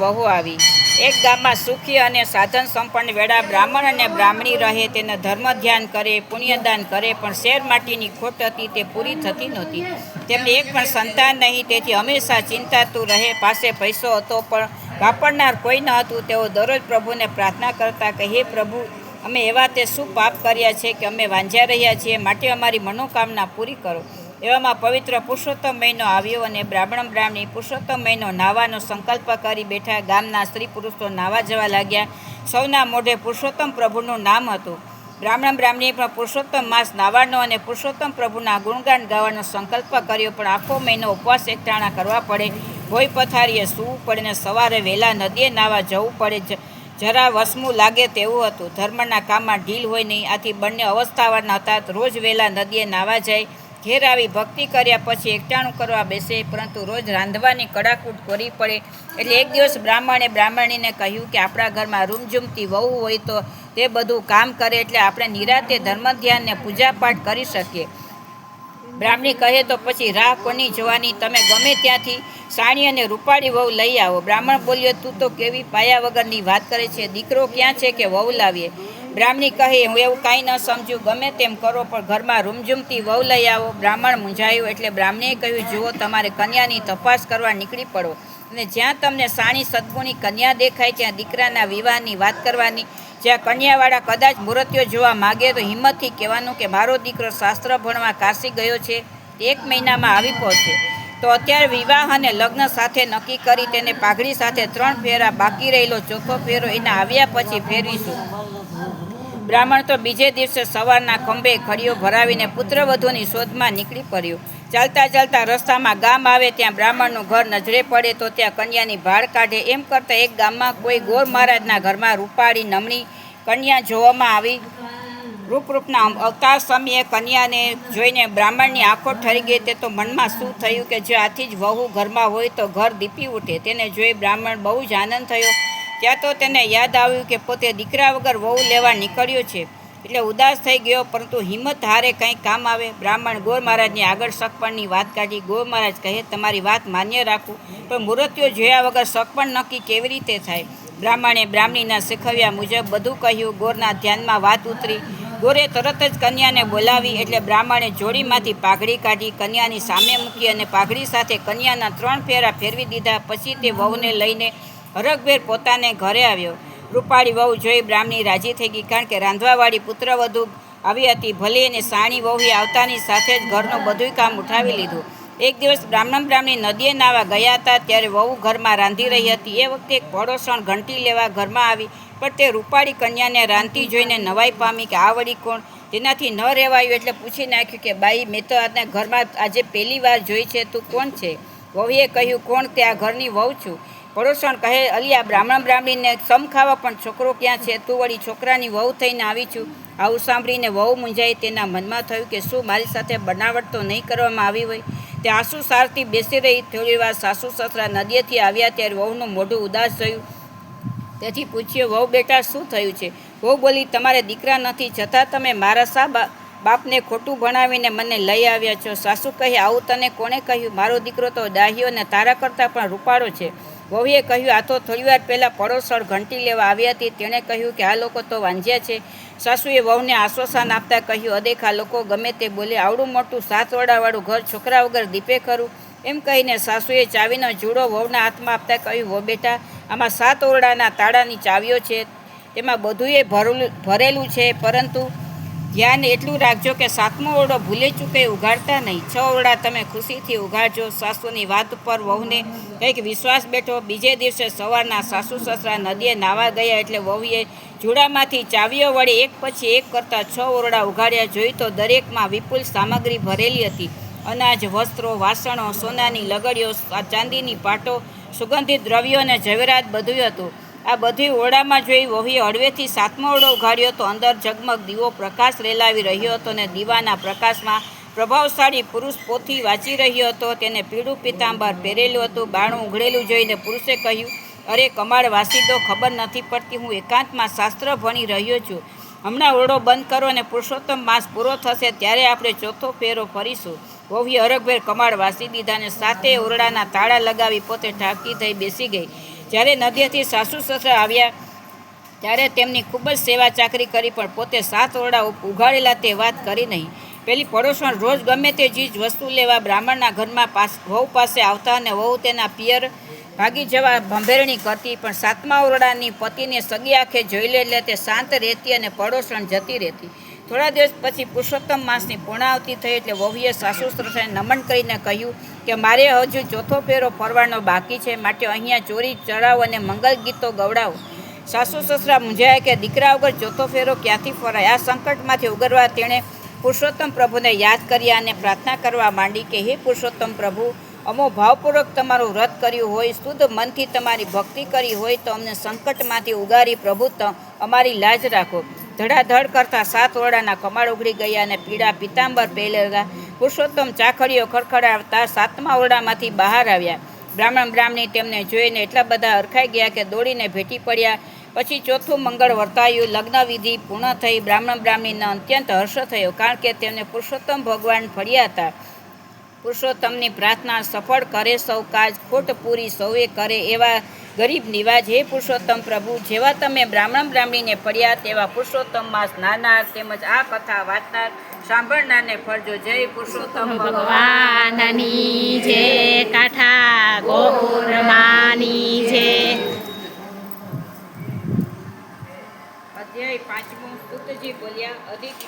વહુ આવી. એક ગામમાં સુખી અને સાધન સંપન્ન વેળા બ્રાહ્મણ અને બ્રાહ્મણી રહે, તેને ધર્મ ધ્યાન કરે, પુણ્યદાન કરે, પણ શેર માટીની ખોટ હતી તે પૂરી થતી નહોતી. તેમને એક પણ સંતાન નહીં, તેથી હંમેશા ચિંતાતું રહે. પાસે પૈસો હતો પણ વાપરનાર કોઈ ન હતું. તેઓ દરરોજ પ્રભુને પ્રાર્થના કરતા કે હે પ્રભુ, અમે એવા તે શું પાપ કર્યા છે કે અમે વાંઝ્યા રહ્યા છીએ, માટે અમારી મનોકામના પૂરી કરો. એવામાં પવિત્ર પુરુષોત્તમ મહિનો આવ્યો અને બ્રાહ્મણ બ્રાહ્મણી પુરુષોત્તમ મહિનો નાહવાનો સંકલ્પ કરી બેઠા. ગામના સ્ત્રી પુરુષો નાહવા જવા લાગ્યા. સૌના મોઢે પુરુષોત્તમ પ્રભુનું નામ હતું. બ્રાહ્મણ બ્રાહ્મણીએ પણ પુરુષોત્તમ માસ નાહવાનો અને પુરુષોત્તમ પ્રભુના ગુણગાન ગાવાનો સંકલ્પ કર્યો. પણ આખો મહિનો ઉપવાસ એકટાણા કરવા પડે, ભોય પથારીએ સૂવું પડે ને સવારે વહેલા નદીએ નાહવા જવું પડે. જરા વસમું લાગે તેવું હતું. ધર્મના કામમાં ઢીલ હોય નહીં, આથી બંને અવસ્થાવાળા હતા. રોજ વહેલા નદીએ નાહવા જાય, ઘેર આવી ભક્તિ કર્યા પછી એકટાણું કરવા બેસે, પરંતુ રોજ રાંધવાની કડાકૂટ કરવી પડે. એટલે એક દિવસ બ્રાહ્મણે બ્રાહ્મણીને કહ્યું કે આપણા ઘરમાં રૂમઝૂમતી વહુ હોય તો તે બધું કામ કરે, એટલે આપણે નિરાતે ધર્મ ધ્યાન ને પૂજાપાઠ કરી શકીએ. બ્રાહ્મણી કહે તો પછી રાહ કોની જોવાની, તમે ગમે ત્યાંથી સાણી અને રૂપાળી વહુ લઈ આવો. બ્રાહ્મણ બોલ્યો, તું તો કેવી પાયા વગરની વાત કરે છે, દીકરો ક્યાં છે કે વહુ લાવીએ? બ્રાહ્મણી કહે, હું એવું કાંઈ ન સમજું, ગમે તેમ કરો, પણ ઘરમાં રૂમઝૂમતી વહુ લઈ આવો. બ્રાહ્મણ મૂંઝાયું. એટલે બ્રાહ્મણીએ કહ્યું, જુઓ, તમારે કન્યાની તપાસ કરવા નીકળી પડો, અને જ્યાં તમને સાણી સદગુણી કન્યા દેખાય ત્યાં દીકરાના વિવાહની વાત કરવાની. જ્યાં કન્યાવાળા કદાચ મૂર્તિઓ જોવા માગે તો હિંમતથી કહેવાનું કે મારો દીકરો શાસ્ત્ર ભણવા કાશી ગયો છે, તે 1 મહિનામાં આવી પહોંચશે. તો અત્યારે વિવાહ અને લગ્ન સાથે નક્કી કરી તેને પાઘડી સાથે 3 ફેરા, બાકી રહેલો 4થો ફેરો એના આવ્યા પછી ફેરવીશું. બ્રાહ્મણ તો બીજે દિવસે સવારના ખંભે ખડીઓ ભરાવીને પુત્રવધૂની શોધમાં નીકળી પડ્યો. ચાલતા ચાલતા રસ્તામાં ગામ આવે, ત્યાં બ્રાહ્મણનું ઘર નજરે પડે તો ત્યાં કન્યાની ભાળ કાઢે. એમ કરતાં એક ગામમાં કોઈ ગોર મહારાજના ઘરમાં રૂપાળી નમણી કન્યા જોવામાં આવી. રૂપના અવતાર સમયે કન્યાને જોઈને બ્રાહ્મણની આંખો ઠરી ગઈ. તે તો મનમાં શું થયું કે જો આથી જ વહુ ઘરમાં હોય તો ઘર દીપી ઉઠે. તેને જોઈ બ્રાહ્મણ બહુ જ આનંદ થયો. ત્યાં તો તેને યાદ આવ્યું કે પોતે દીકરા વગર વહુ લેવા નીકળ્યો છે, એટલે ઉદાસ થઈ ગયો. પરંતુ હિંમત હારે કંઈક કામ આવે. બ્રાહ્મણ ગોર મહારાજની આગળ સગપણની વાત કાઢી. ગોર મહારાજ કહે, તમારી વાત માન્ય રાખું, પણ મૂર્તિઓ જોયા વગર સગપણ નક્કી કેવી રીતે થાય? બ્રાહ્મણે બ્રાહ્મણીના શીખવ્યા મુજબ બધું કહ્યું. ગોરના ધ્યાનમાં વાત ઉતરી. ગોરે તરત જ કન્યાને બોલાવી. એટલે બ્રાહ્મણે જોડીમાંથી પાઘડી કાઢી, કન્યાની સામે મૂકી અને પાઘડી સાથે કન્યાના 3 ફેરા ફેરવી દીધા. પછી તે વહુને લઈને હરખભેર પોતાને ઘરે આવ્યો. રૂપાળી વહુ જોઈ બ્રાહ્મણી રાજી થઈ ગઈ, કારણ કે રાંધવાવાળી પુત્રવધુ આવી હતી. ભલે એને સાણી વહુએ આવતાની સાથે જ ઘરનું બધું કામ ઉઠાવી લીધું. એક દિવસ બ્રાહ્મણ બ્રાહ્મણી નદીએ નાહવા ગયા હતા, ત્યારે વહુ ઘરમાં રાંધી રહી હતી. એ વખતે એક પડોશણ ઘંટી લેવા ઘરમાં આવી, પણ તે રૂપાળી કન્યાને રાંધતી જોઈને નવાઈ પામી કે આ વળી કોણ? તેનાથી ન રહેવાયું, એટલે પૂછી નાખ્યું કે બાઈ, મેં તો આજના ઘરમાં આજે પહેલી વાર જોઈ છે, તું કોણ છે? વહુએ કહ્યું, કોણ? તે આ ઘરની વહુ છું. પડોશણ કહે, અલિયા બ્રાહ્મણ બ્રાહ્મણીને સમ ખાવા પણ છોકરો ક્યાં છે? તું વળી છોકરાની વહુ થઈને આવી છું. આવું સાંભળીને વહુ મૂંઝાઈ. તેના મનમાં થયું કે શું મારી સાથે બનાવટ તો નહીં કરવામાં આવી હોય? તે આંસુ સારતી બેસી રહી. થોડી વાર સાસુ સસરા નદીએથી આવ્યા ત્યારે વહુનું મોઢું ઉદાસ થયું. તેથી પૂછ્યું, વહુ બેટા, શું થયું છે? વહુ બોલી, તમારે દીકરા નથી, છતાં તમે મારા શા બાપને ખોટું ભણાવીને મને લઈ આવ્યા છો? સાસુ કહે, આવું તને કોણે કહ્યું? મારો દીકરો તો ડાહ્યો અને તારા કરતાં પણ રૂપાળો છે. વહુએ કહ્યું, આ તો થોડીવાર પહેલાં પડોશળ ઘંટી લેવા આવી હતી, તેણે કહ્યું કે આ લોકો તો વાંઝ્યા છે. સાસુએ વહુને આશ્વાસન આપતા કહ્યું, અદેખા લોકો ગમે તે બોલે, આવડું મોટું 7 ઓરડાવાળું ઘર છોકરા વગર દીપે ખરું? એમ કહીને સાસુએ ચાવીનો જુડો વહુના હાથમાં આપતા કહ્યું, વહુ બેટા, આમાં 7 ઓરડાના તાળાની ચાવીઓ છે, તેમાં બધુંય ભરેલું છે, પરંતુ ધ્યાન એટલું રાખજો કે 7મો ઓરડો ભૂલે ચૂકે ઉઘાડતા નહીં. 6 ઓરડા તમે ખુશીથી ઉઘાડજો. સાસુની વાત ઉપર વહુને કંઈક વિશ્વાસ બેઠો. બીજે દિવસે સવારના સાસુ સસરા નદીએ નાહવા ગયા, એટલે વહુએ જુડામાંથી ચાવીઓ વળી એક પછી એક કરતાં 6 ઓરડા ઉઘાડ્યા. જોઈ તો દરેકમાં વિપુલ સામગ્રી ભરેલી હતી. અનાજ, વસ્ત્રો, વાસણો, સોનાની લગડીઓ, ચાંદીની પાટો, સુગંધિત દ્રવ્યો અને ઝવેરાત બધું હતું. આ બધી ઓરડામાં જોઈ વહુએ હળવેથી 7મો ઓરડો ઉઘાડ્યો તો અંદર ઝગમગ દીવો પ્રકાશ રેલાવી રહ્યો હતો, અને દીવાના પ્રકાશમાં પ્રભાવશાળી પુરુષ પોથી વાંચી રહ્યો હતો. તેને પીળું પીતાંબર પહેરેલું હતું. બારણું ઉઘડેલું જોઈને પુરુષે કહ્યું, અરે કમાડ વાસીદો, ખબર નથી પડતી, હું એકાંતમાં શાસ્ત્ર ભણી રહ્યો છું. હમણાં ઓરડો બંધ કરો અને પુરુષોત્તમ માસ પૂરો થશે ત્યારે આપણે 4થો ફેરો ફરીશું. વહુએ હરખભેર કમાડ વાસી દીધા અને 7 ઓરડાના તાળા લગાવી પોતે ઠાકી થઈ બેસી ગઈ. જ્યારે નદીએથી સાસુ સસરા આવ્યા ત્યારે તેમની ખૂબ જ સેવા ચાકરી કરી, પણ પોતે 7 ઓરડા ઉઘાડેલા તે વાત કરી નહીં. પેલી પડોશણ રોજ ગમે તે ચીજ વસ્તુ લેવા બ્રાહ્મણના ઘરમાં વહુ પાસે આવતા અને વહુ તેના પિયર ભાગી જવા ભંભેરણી કરતી, પણ 7મા ઓરડાની પતિને સગી આંખે જોઈ લે એટલે તે શાંત રહેતી અને પડોશણ જતી રહેતી. થોડા દિવસ પછી પુરુષોત્તમ માસની પૂર્ણાવતિ થઈ એટલે વહુએ સાસુ સસરાને નમન કરીને કહ્યું કે મારે હજુ 4થો ફેરો ફરવાનો બાકી છે, માટે અહીંયા ચોરી ચડાવો અને મંગલ ગીતો ગવડાવો. સાસુ સસરા મૂંઝાયા કે દીકરા વગર 4થો ફેરો ક્યાંથી ફરાય. આ સંકટમાંથી ઉગરવા તેણે પુરુષોત્તમ પ્રભુને યાદ કર્યા અને પ્રાર્થના કરવા માંડી કે હે પુરુષોત્તમ પ્રભુ, અમો ભાવપૂર્વક તમારું વ્રત કર્યું હોય, શુદ્ધ મનથી તમારી ભક્તિ કરી હોય તો અમને સંકટમાંથી ઉગારી પ્રભુ અમારી લાજ રાખો. ધડાધડ કરતા 7 ઓરડાના કમાડ ઉઘડી ગયા અને પીળા પિતાંબર પહેરેલા પુરુષોત્તમ ચાખડીઓ ખડખડાવતા 7મા ઓરડામાંથી બહાર આવ્યા. બ્રાહ્મણ બ્રાહ્મણી તેમને જોઈને એટલા બધા હરખાઈ ગયા કે દોડીને ભેટી પડ્યા. પછી 4થું મંગળ વર્તાયું, લગ્ન વિધિ પૂર્ણ થઈ. બ્રાહ્મણ બ્રાહ્મણીને અત્યંત હર્ષ થયો, કારણ કે તેમને પુરુષોત્તમ ભગવાન ફળ્યા હતા. પુરુષોત્તમની પ્રાર્થના સફળ કરે સૌ કાજ, ખોટ પૂરી સૌએ કરે એવા ગરીબ નિવાજ. હે પુરુષોત્તમ પ્રભુ, જેવા તમે બ્રાહ્મણ બ્રાહ્મણીને ફળ્યા તેવા પુરુષોત્તમ માસ નાનાર તેમજ આ કથા વાંચનાર સાંભળનારને ફળજો. જય પુરુષોત્તમ ભગવાનની જય, કાઠા ગોરમાની જય. અધ્યાય 5મો. સૂતજી બોલ્યા, અધિક